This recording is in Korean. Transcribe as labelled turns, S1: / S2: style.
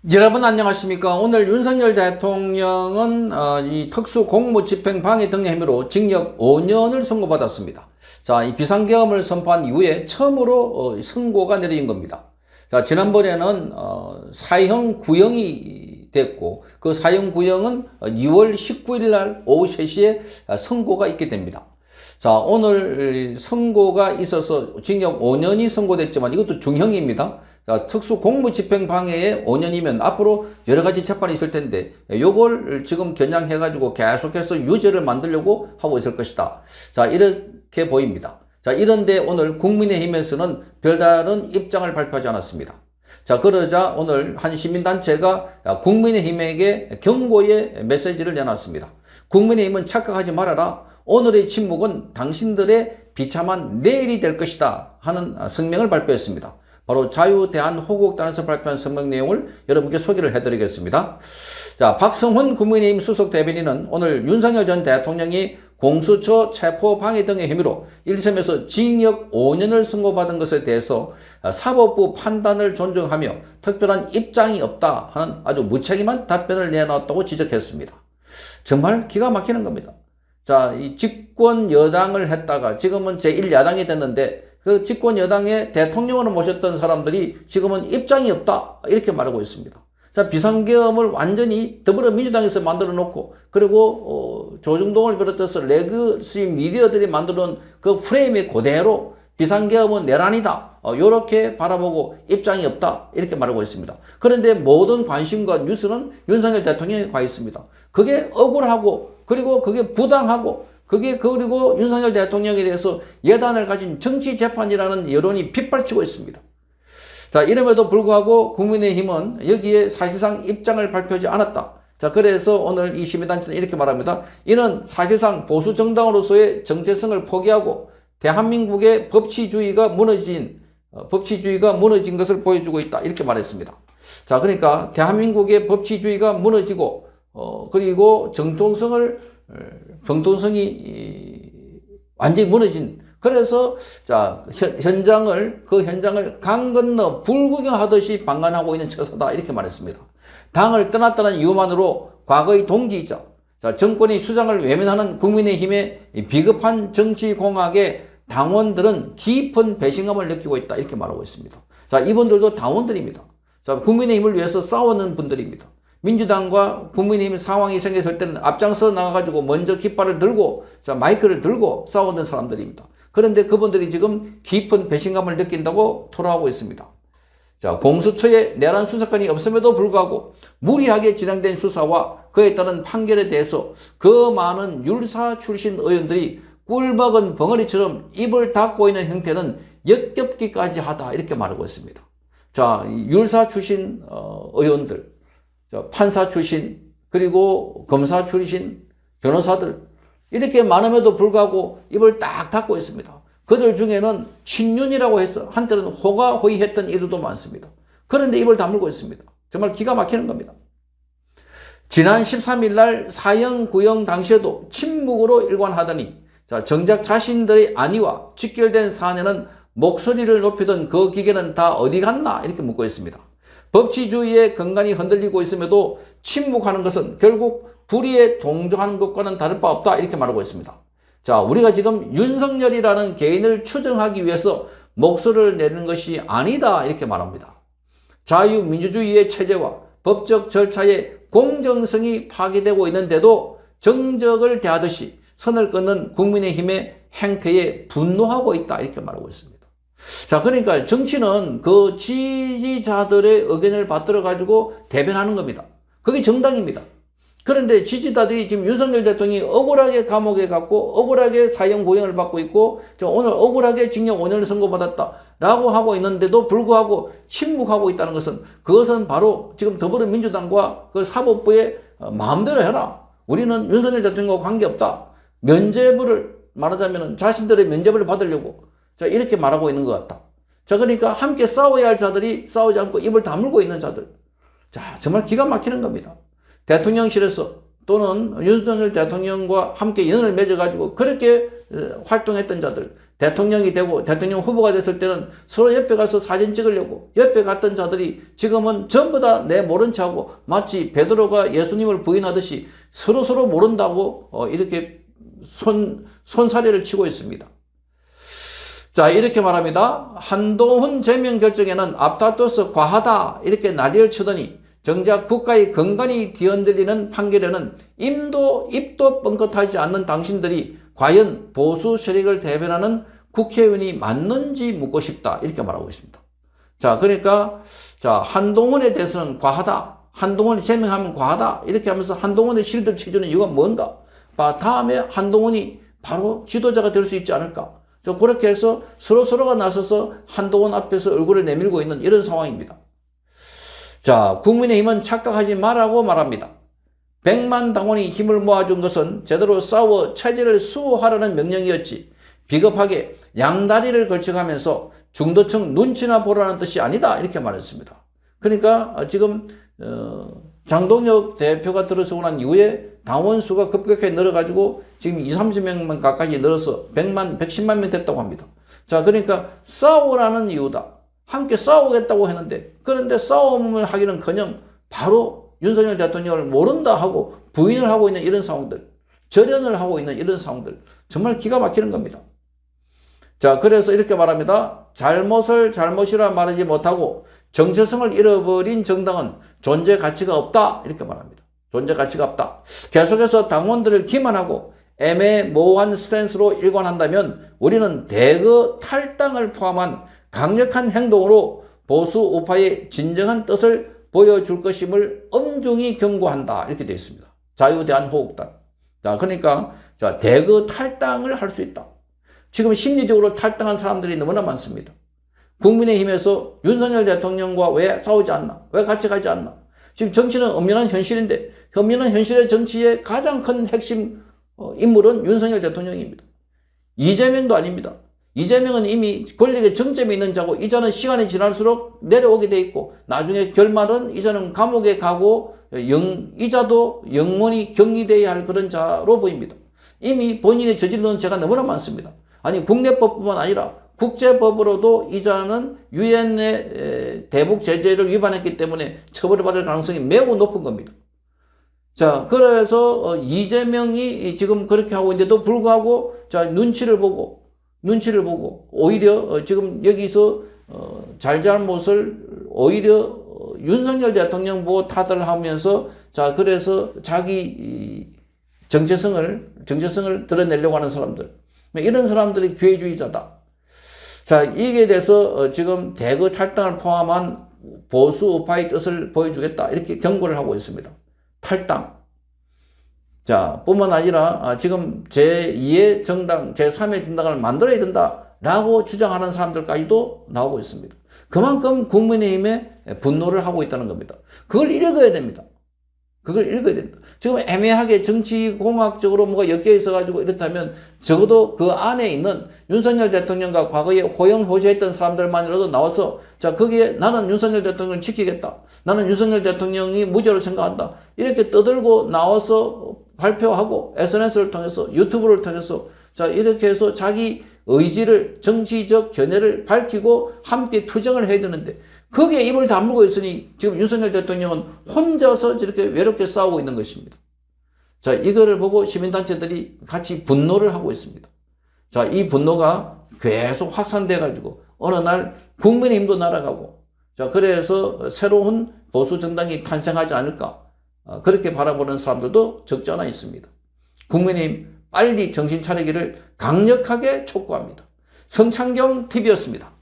S1: 여러분 안녕하십니까? 오늘 윤석열 대통령은 이 특수공무집행방해 등의 혐의로 징역 5년을 선고받았습니다. 자, 이 비상계엄을 선포한 이후에 처음으로 선고가 내려진 겁니다. 자, 지난번에는 사형 구형이 됐고 그 사형 구형은 2월 19일 날 오후 3시에 선고가 있게 됩니다. 자, 오늘 선고가 있어서 징역 5년이 선고됐지만 이것도 중형입니다. 자, 특수공무집행방해에 5년이면 앞으로 여러 가지 재판이 있을 텐데 요걸 지금 겨냥해가지고 계속해서 유죄를 만들려고 하고 있을 것이다. 자, 이렇게 보입니다. 자, 이런데 오늘 국민의힘에서는 별다른 입장을 발표하지 않았습니다. 자, 그러자 오늘 한 시민단체가 국민의힘에게 경고의 메시지를 내놨습니다. 국민의힘은 착각하지 말아라. 오늘의 침묵은 당신들의 비참한 내일이 될 것이다 하는 성명을 발표했습니다. 바로 자유대한호국단에서 발표한 성명 내용을 여러분께 소개를 해드리겠습니다. 자, 박성훈 국민의힘 수석 대변인은 오늘 윤석열 전 대통령이 공수처 체포방해 등의 혐의로 1심에서 징역 5년을 선고받은 것에 대해서 사법부 판단을 존중하며 특별한 입장이 없다 하는 아주 무책임한 답변을 내놨다고 지적했습니다. 정말 기가 막히는 겁니다. 자, 이 집권 여당을 했다가 지금은 제1야당이 됐는데 그 집권 여당의 대통령으로 모셨던 사람들이 지금은 입장이 없다 이렇게 말하고 있습니다. 자, 비상계엄을 완전히 더불어민주당에서 만들어 놓고 그리고 조중동을 비롯해서 레거시 미디어들이 만들어 놓은 그 프레임이 그대로 비상계엄은 내란이다 이렇게 바라보고 입장이 없다 이렇게 말하고 있습니다. 그런데 모든 관심과 뉴스는 윤석열 대통령에 가 있습니다. 그게 억울하고 그리고 그게 부당하고 그리고 윤석열 대통령에 대해서 예단을 가진 정치재판이라는 여론이 빗발치고 있습니다. 자, 이름에도 불구하고 국민의힘은 여기에 사실상 입장을 발표하지 않았다. 자, 그래서 오늘 이 시민단체는 이렇게 말합니다. 이는 사실상 보수정당으로서의 정체성을 포기하고 대한민국의 법치주의가 무너진 것을 보여주고 있다. 이렇게 말했습니다. 자, 그러니까 대한민국의 법치주의가 무너지고 그리고 병통성이 완전히 무너진 그래서 자 그 현장을 강 건너 불구경하듯이 방관하고 있는 처사다 이렇게 말했습니다. 당을 떠났다는 이유만으로 과거의 동지이자 자 정권의 수장을 외면하는 국민의힘의 비겁한 정치공학에 당원들은 깊은 배신감을 느끼고 있다 이렇게 말하고 있습니다. 자, 이분들도 당원들입니다. 자, 국민의힘을 위해서 싸우는 분들입니다. 민주당과 국민의힘 상황이 생겼을 때는 앞장서 나가가지고 먼저 깃발을 들고 자 마이크를 들고 싸우는 사람들입니다. 그런데 그분들이 지금 깊은 배신감을 느낀다고 토로하고 있습니다. 자, 공수처에 내란 수사권이 없음에도 불구하고 무리하게 진행된 수사와 그에 따른 판결에 대해서 그 많은 율사 출신 의원들이 꿀먹은 벙어리처럼 입을 닫고 있는 형태는 역겹기까지 하다 이렇게 말하고 있습니다. 자, 율사 출신 의원들 판사 출신 그리고 검사 출신 변호사들 이렇게 많음에도 불구하고 입을 딱 닫고 있습니다. 그들 중에는 친윤이라고 해서 한때는 호가호위했던 이들도 많습니다. 그런데 입을 다물고 있습니다. 정말 기가 막히는 겁니다. 지난 13일 날 사형 구형 당시에도 침묵으로 일관하더니 자, 정작 자신들의 안위와 직결된 사안에는 목소리를 높이던 그 기계는 다 어디 갔나 이렇게 묻고 있습니다. 법치주의의 근간이 흔들리고 있음에도 침묵하는 것은 결국 불의에 동조하는 것과는 다를 바 없다 이렇게 말하고 있습니다. 자, 우리가 지금 윤석열이라는 개인을 추정하기 위해서 목소리를 내는 것이 아니다 이렇게 말합니다. 자유민주주의의 체제와 법적 절차의 공정성이 파괴되고 있는데도 정적을 대하듯이 선을 끊는 국민의힘의 행태에 분노하고 있다 이렇게 말하고 있습니다. 자, 그러니까 정치는 그 지지자들의 의견을 받들어 가지고 대변하는 겁니다. 그게 정당입니다. 그런데 지지자들이 지금 윤석열 대통령이 억울하게 감옥에 갔고 억울하게 사형 구형을 받고 있고 오늘 억울하게 징역 5년을 선고받았다라고 하고 있는데도 불구하고 침묵하고 있다는 것은 그것은 바로 지금 더불어민주당과 그 사법부의 마음대로 해라. 우리는 윤석열 대통령과 관계없다. 면죄부를 말하자면 자신들의 면죄부를 받으려고 자, 이렇게 말하고 있는 것 같다. 자, 그러니까 함께 싸워야 할 자들이 싸우지 않고 입을 다물고 있는 자들. 자, 정말 기가 막히는 겁니다. 대통령실에서 또는 윤석열 대통령과 함께 연을 맺어가지고 그렇게 활동했던 자들. 대통령이 되고 대통령 후보가 됐을 때는 서로 옆에 가서 사진 찍으려고 옆에 갔던 자들이 지금은 전부 다 내 모른 척하고 마치 베드로가 예수님을 부인하듯이 서로 모른다고 이렇게 손사래를 치고 있습니다. 자, 이렇게 말합니다. 한동훈 제명 결정에는 앞다퉈서 과하다 이렇게 난리를 치더니 정작 국가의 건강이 뒤흔들리는 판결에는 입도 뻥끗하지 않는 당신들이 과연 보수 세력을 대변하는 국회의원이 맞는지 묻고 싶다 이렇게 말하고 있습니다. 자, 그러니까 한동훈에 대해서는 과하다, 한동훈이 제명하면 과하다 이렇게 하면서 한동훈의 실드를 치주는 이유가 뭔가? 다음에 한동훈이 바로 지도자가 될 수 있지 않을까? 그렇게 해서 서로가 나서서 한동훈 앞에서 얼굴을 내밀고 있는 이런 상황입니다. 자, 국민의힘은 착각하지 말라고 말합니다. 100만 당원이 힘을 모아준 것은 제대로 싸워 체제를 수호하라는 명령이었지 비겁하게 양다리를 걸쳐가면서 중도층 눈치나 보라는 뜻이 아니다 이렇게 말했습니다. 그러니까 지금 장동혁 대표가 들어서고 난 이후에 당원 수가 급격하게 늘어가지고 지금 20-30명만 가까이 늘어서 110만 명 됐다고 합니다. 자, 그러니까 싸우라는 이유다. 함께 싸우겠다고 했는데 그런데 싸움을 하기는커녕 바로 윤석열 대통령을 모른다 하고 부인을 하고 있는 이런 상황들, 절연을 하고 있는 이런 상황들 정말 기가 막히는 겁니다. 자, 그래서 이렇게 말합니다. 잘못을 잘못이라 말하지 못하고 정체성을 잃어버린 정당은 존재 가치가 없다 이렇게 말합니다. 존재 가치가 없다. 계속해서 당원들을 기만하고 애매모호한 스탠스로 일관한다면 우리는 대거 탈당을 포함한 강력한 행동으로 보수 우파의 진정한 뜻을 보여줄 것임을 엄중히 경고한다 이렇게 되어 있습니다. 자유대한호국당. 자, 그러니까 대거 탈당을 할 수 있다. 지금 심리적으로 탈당한 사람들이 너무나 많습니다. 국민의힘에서 윤석열 대통령과 왜 싸우지 않나? 왜 같이 가지 않나? 지금 정치는 엄연한 현실인데 엄연한 현실의 정치의 가장 큰 핵심 인물은 윤석열 대통령입니다. 이재명도 아닙니다. 이재명은 이미 권력의 정점에 있는 자고 이제는 시간이 지날수록 내려오게 돼 있고 나중에 결말은 이제는 감옥에 가고 이자도 영원히 격리돼야 할 그런 자로 보입니다. 이미 본인이 저지르는 죄가 너무나 많습니다. 아니 국내법뿐만 아니라 국제법으로도 이자는 유엔의 대북 제재를 위반했기 때문에 처벌을 받을 가능성이 매우 높은 겁니다. 자, 그래서 이재명이 지금 그렇게 하고 있는데도 불구하고 눈치를 보고 오히려 지금 여기서 잘못을 오히려 윤석열 대통령 보고 탓을 하면서 그래서 자기 정체성을 드러내려고 하는 사람들, 이런 사람들이 기회주의자다. 자, 이게 대해서 지금 대거 탈당을 포함한 보수 우파의 뜻을 보여주겠다 이렇게 경고를 하고 있습니다. 탈당. 자, 뿐만 아니라 지금 제2의 정당, 제3의 정당을 만들어야 된다라고 주장하는 사람들까지도 나오고 있습니다. 그만큼 국민의힘에 분노를 하고 있다는 겁니다. 그걸 읽어야 됩니다. 지금 애매하게 정치공학적으로 뭐가 엮여 있어가지고 이렇다면 적어도 그 안에 있는 윤석열 대통령과 과거에 호영호시했던 사람들만이라도 나와서 거기에 나는 윤석열 대통령을 지키겠다. 나는 윤석열 대통령이 무죄로 생각한다. 이렇게 떠들고 나와서 발표하고 SNS를 통해서 유튜브를 통해서 이렇게 해서 자기 의지를 정치적 견해를 밝히고 함께 투쟁을 해야 되는데 거기에 입을 다물고 있으니 지금 윤석열 대통령은 혼자서 저렇게 외롭게 싸우고 있는 것입니다. 자, 이거를 보고 시민단체들이 같이 분노를 하고 있습니다. 자, 이 분노가 계속 확산돼 가지고 어느 날 국민의힘도 날아가고 그래서 새로운 보수 정당이 탄생하지 않을까 그렇게 바라보는 사람들도 적지 않아 있습니다. 국민의힘 빨리 정신 차리기를 강력하게 촉구합니다. 성창경 TV였습니다.